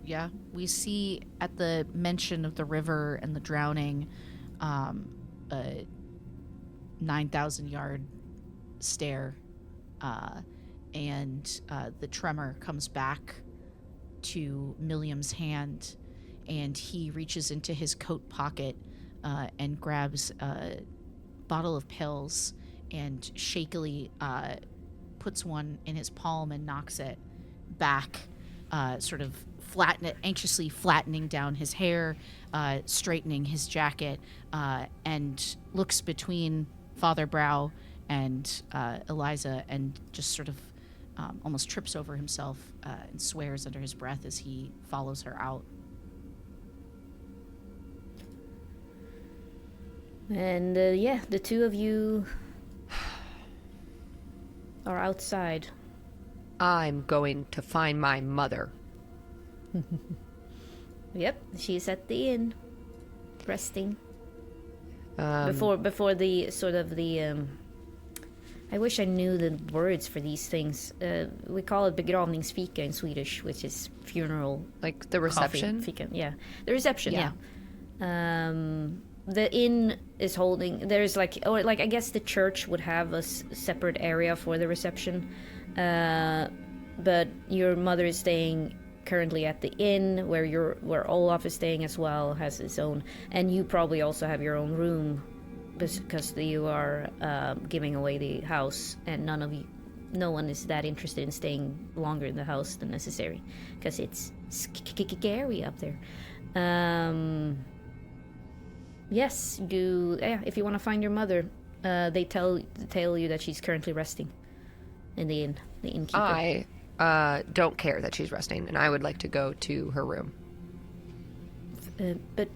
Yeah, we see at the mention of the river and the drowning, a 9,000-yard stare, and the tremor comes back to Milliam's hand, and he reaches into his coat pocket and grabs bottle of pills and shakily puts one in his palm and knocks it back, sort of anxiously flattening down his hair, straightening his jacket, and looks between Father Brow and Eliza and just sort of almost trips over himself and swears under his breath as he follows her out. And the two of you are outside. I'm going to find my mother. Yep, she's at the inn, resting. Before the sort of the I wish I knew the words for these things. We call it begravningsfika in Swedish, which is funeral. Like the reception? Coffee, fika, yeah. The reception, yeah. The inn is holding, there's like, or like, I guess the church would have a separate area for the reception. But your mother is staying currently at the inn, where Olaf is staying as well, has his own, and you probably also have your own room, because you are giving away the house, and no one is that interested in staying longer in the house than necessary, because it's scary up there. Yes, if you want to find your mother, they tell you that she's currently resting in the inn, the innkeeper. I don't care that she's resting, and I would like to go to her room. But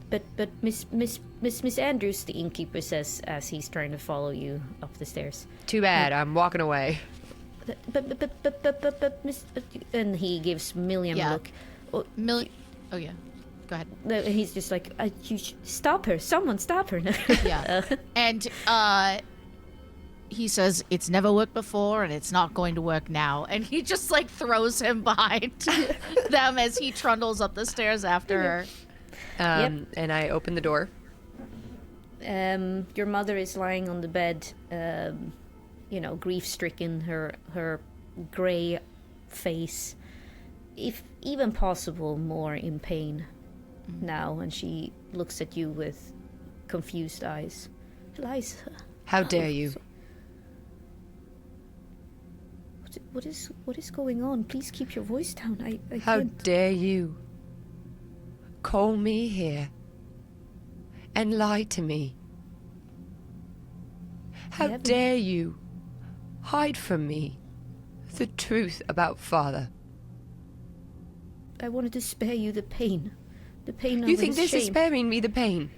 Miss Andrews, the innkeeper says as he's trying to follow you up the stairs. Too bad, I'm walking away. But Miss, and he gives Milliam a look. Oh yeah, go ahead. He's just like, stop her! Someone stop her! Yeah, and he says, it's never worked before and it's not going to work now. And he just like throws him behind them as he trundles up the stairs after her. And I open the door. Your mother is lying on the bed, grief-stricken, her gray face, if even possible, more in pain now. And she looks at you with confused eyes. Eliza. How dare you? What is going on? Please keep your voice down. I How can't. dare you call me here and lie to me? How dare you hide from me the truth about Father? I wanted to spare you the pain. The pain of You think his this is shame. sparing me the pain?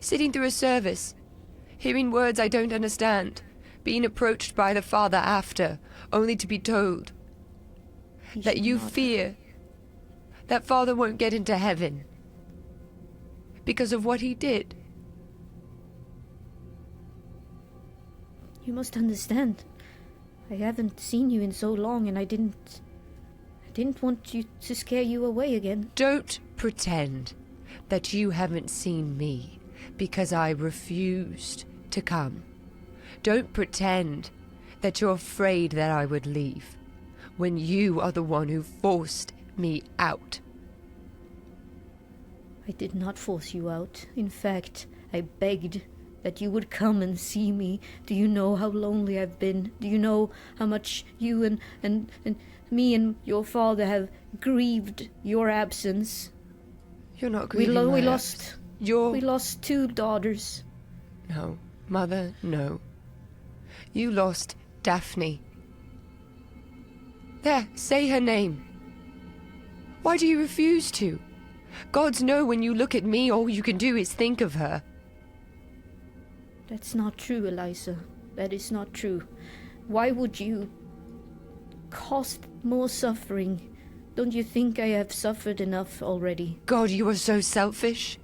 Sitting through a service, hearing words I don't understand, being approached by the Father after, only to be told that you fear that Father won't get into heaven because of what he did. You must understand. I haven't seen you in so long, and I didn't want you to scare you away again. Don't pretend that you haven't seen me because I refused to come. Don't pretend that you're afraid that I would leave when you are the one who forced me out. I did not force you out. In fact, I begged that you would come and see me. Do you know how lonely I've been? Do you know how much you and me and your father have grieved your absence? You're not grieving my absence. We lost 2 daughters. No, Mother, no. You lost Daphne. There, say her name. Why do you refuse to? Gods know when you look at me, all you can do is think of her. That's not true, Eliza. That is not true. Why would you cause more suffering? Don't you think I have suffered enough already? God, you are so selfish.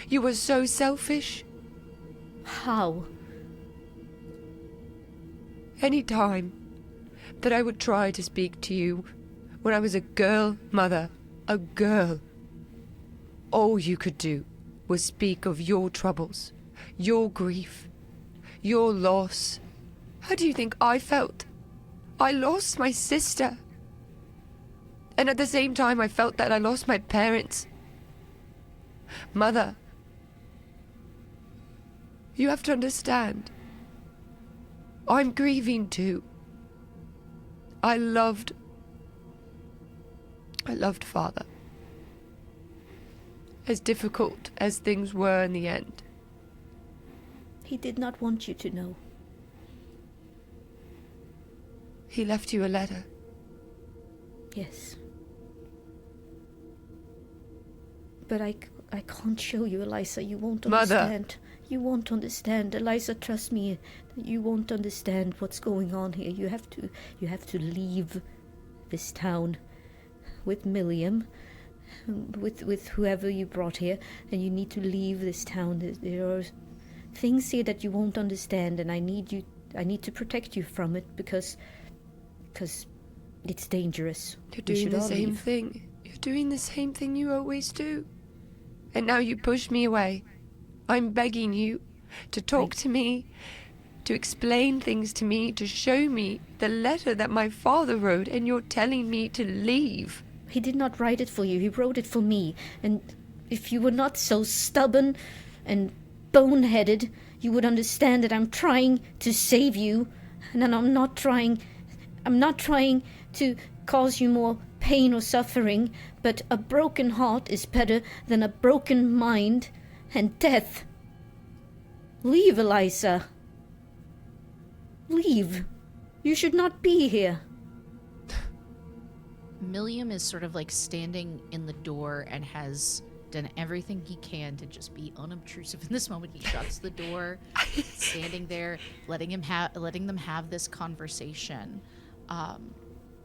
You are so selfish. How? Any time that I would try to speak to you when I was a girl, Mother, a girl, all you could do was speak of your troubles, your grief, your loss. How do you think I felt? I lost my sister. And at the same time, I felt that I lost my parents. Mother, You have to understand. I'm grieving too. I loved Father. As difficult as things were in the end. He did not want you to know. He left you a letter. Yes. But I can't show you, Eliza. You won't understand. Mother. You won't understand. Eliza, trust me. You won't understand what's going on here. You have to leave this town with Milliam, with whoever you brought here, and you need to leave this town. There are things here that you won't understand, and I need to protect you from it because it's dangerous. You're doing the same thing. You're doing the same thing you always do. And now you push me away. I'm begging you to talk to me, to explain things to me, to show me the letter that my father wrote, and you're telling me to leave. He did not write it for you. He wrote it for me. And if you were not so stubborn and boneheaded, you would understand that I'm trying to save you, and I'm not trying to cause you more pain or suffering, but a broken heart is better than a broken mind and death. Leave, Eliza. Leave. You should not be here. Milliam is sort of like standing in the door and has done everything he can to just be unobtrusive. In this moment, he shuts the door, standing there, letting them have this conversation.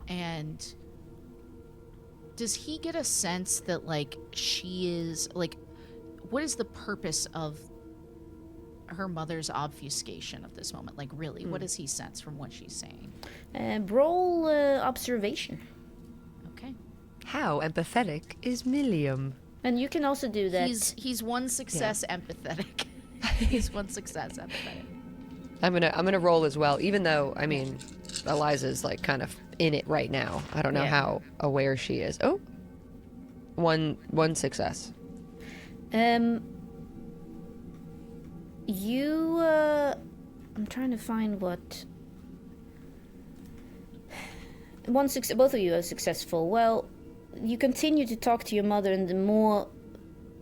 And does he get a sense that, like, she is, like, what is the purpose of her mother's obfuscation of this moment? Like, really, what does he sense from what she's saying? Roll observation. Okay. How empathetic is Milliam? And you can also do that. He's one success empathetic. He's one success empathetic. I'm gonna roll as well, even though, I mean, Eliza's like kind of in it right now. I don't know how aware she is. Oh, one success. You I'm trying to find what both of you are successful. Well, you continue to talk to your mother, and the more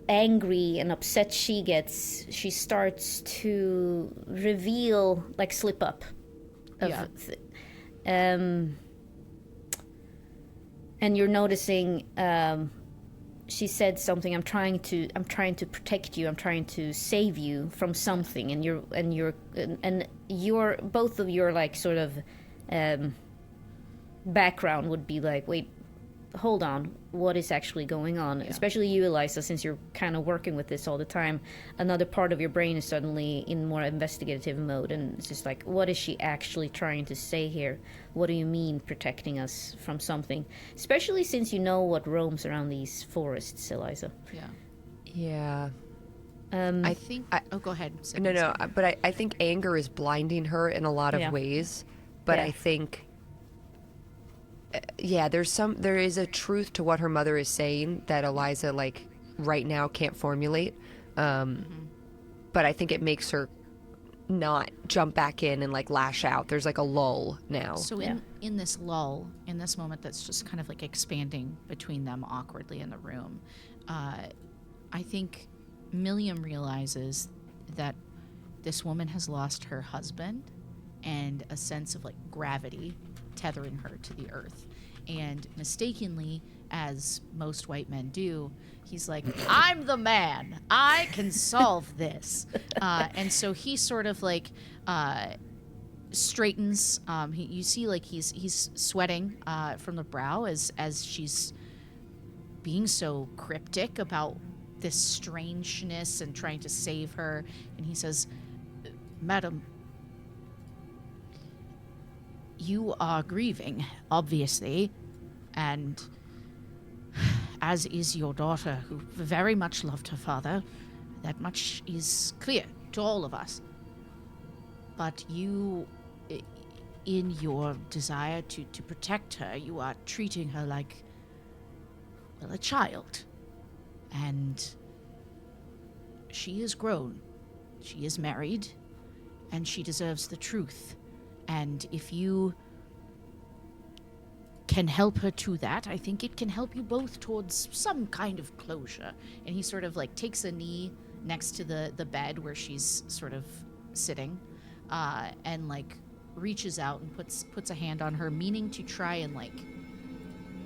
angry and upset she gets, she starts to reveal, like, slip up. And you're noticing she said something, I'm trying to protect you, I'm trying to save you from something, and you're both of your, like, sort of background would be like, wait, hold on, what is actually going on? Especially you, Eliza, since you're kind of working with this all the time. Another part of your brain is suddenly in more investigative mode, and it's just like, what is she actually trying to say here? What do you mean protecting us from something? Especially since you know what roams around these forests, Eliza. Yeah. I think... go ahead. But I think anger is blinding her in a lot of ways. But I think... there is a truth to what her mother is saying that Eliza, like, right now can't formulate. But I think it makes her not jump back in and, like, lash out. There's, like, a lull now. So in this lull, in this moment that's just kind of, like, expanding between them awkwardly in the room, I think Milliam realizes that this woman has lost her husband and a sense of, like, gravity tethering her to the earth. And mistakenly, as most white men do, he's like, I'm the man. I can solve this. And so he sort of, like, straightens. You see, like, he's sweating from the brow as she's being so cryptic about this strangeness and trying to save her. And he says, Madam, you are grieving, obviously, and as is your daughter, who very much loved her father. That much is clear to all of us. But you, in your desire to protect her, you are treating her like, well, a child. And she is grown. She is married, and she deserves the truth. And if you can help her to that, I think it can help you both towards some kind of closure. And he sort of like takes a knee next to the bed where she's sort of sitting, and like reaches out and puts a hand on her, meaning to try and like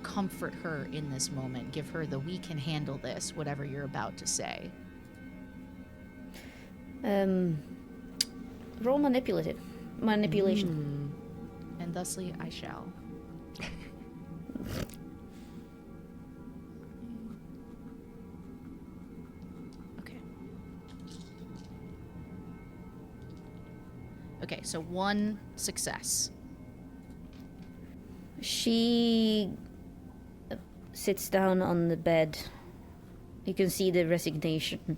comfort her in this moment, give her the "we can handle this," whatever you're about to say. Roll manipulation. And thusly I shall. Okay, so 1 success. She sits down on the bed. You can see the resignation.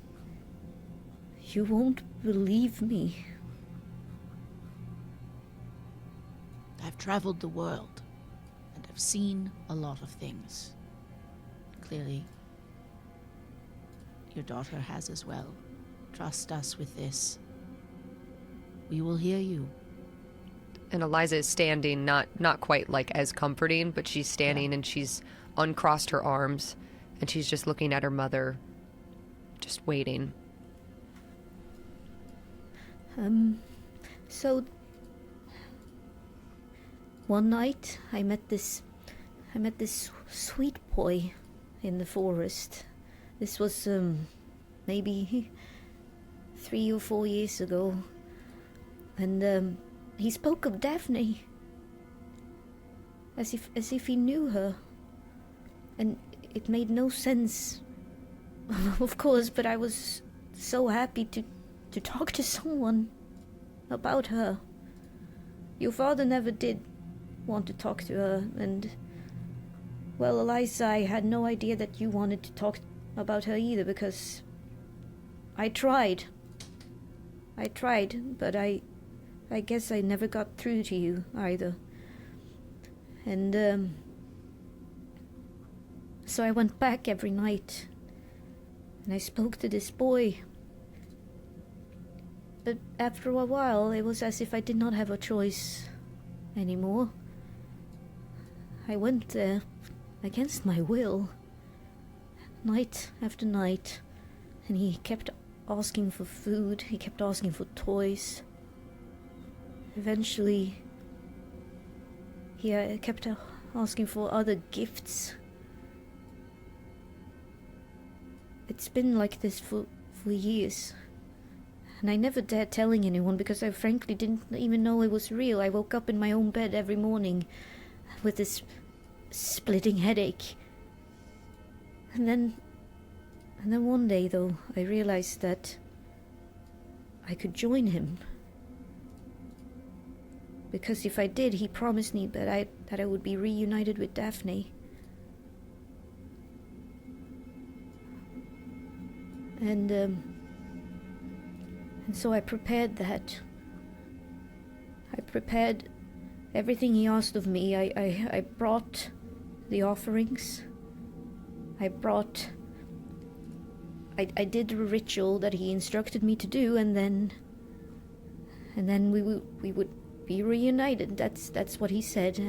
You won't believe me. I've traveled the world, and I've seen a lot of things. Clearly, your daughter has as well. Trust us with this. We will hear you. And Eliza is standing, not quite like as comforting, but she's standing and she's uncrossed her arms and she's just looking at her mother, just waiting. So one night I met this sweet boy in the forest. This was maybe 3 or 4 years ago. And he spoke of Daphne as if he knew her. And it made no sense, of course, but I was so happy to talk to someone about her. Your father never did want to talk to her, and, well, Eliza, I had no idea that you wanted to talk about her either, because I tried, but I guess I never got through to you either. And, so I went back every night, and I spoke to this boy. But after a while, it was as if I did not have a choice anymore. I went there, against my will, night after night, and he kept asking for food, he kept asking for toys. Eventually, he kept asking for other gifts. It's been like this for years. And I never dared telling anyone because I frankly didn't even know it was real. I woke up in my own bed every morning with this splitting headache. And then one day, though, I realized that I could join him. Because if I did, he promised me that I would be reunited with Daphne. And so I prepared that. I prepared everything he asked of me. I brought the offerings. I did the ritual that he instructed me to do, and then we would be reunited. That's what he said.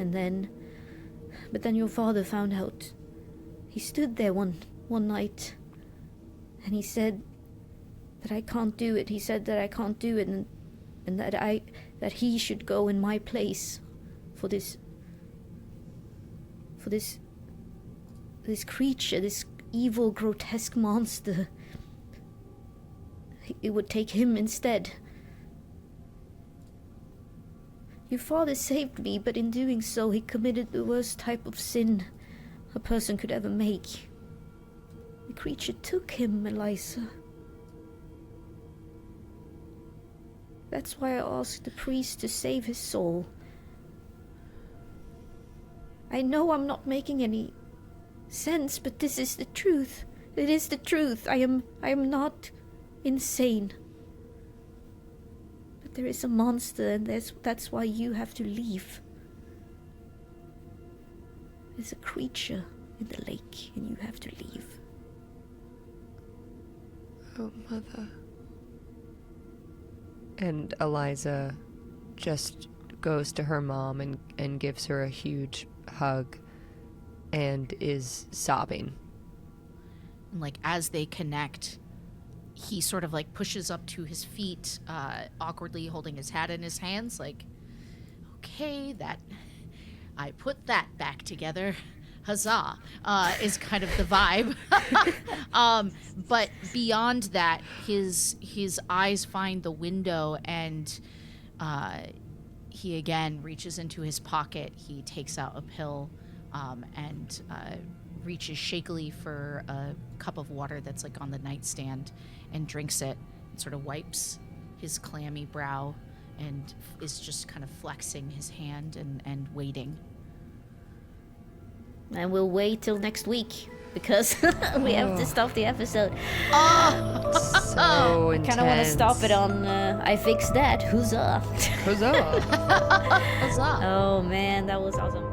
But then your father found out. He stood there one night, and he said that I can't do it. He said that I can't do it, and that he should go in my place for this creature, this evil, grotesque monster. It would take him instead. Your father saved me, but in doing so, he committed the worst type of sin a person could ever make. The creature took him, Eliza. That's why I asked the priest to save his soul. I know I'm not making any sense, but this is the truth. It is the truth. I am not insane. But there is a monster, and that's why you have to leave. There's a creature in the lake, and you have to leave. Oh, Mother. And Eliza just goes to her mom and gives her a huge hug and is sobbing. And like as they connect, he sort of like pushes up to his feet, awkwardly holding his hat in his hands, like, okay, that I put that back together. Huzzah, is kind of the vibe. But beyond that, his eyes find the window, and he again reaches into his pocket. He takes out a pill and reaches shakily for a cup of water that's like on the nightstand and drinks it and sort of wipes his clammy brow and is just kind of flexing his hand and waiting. And we'll wait till next week because we have to stop the episode. So intense. Kind of want to stop it on I fixed that. Huzzah. Huzzah. Huzzah. Oh man, that was awesome.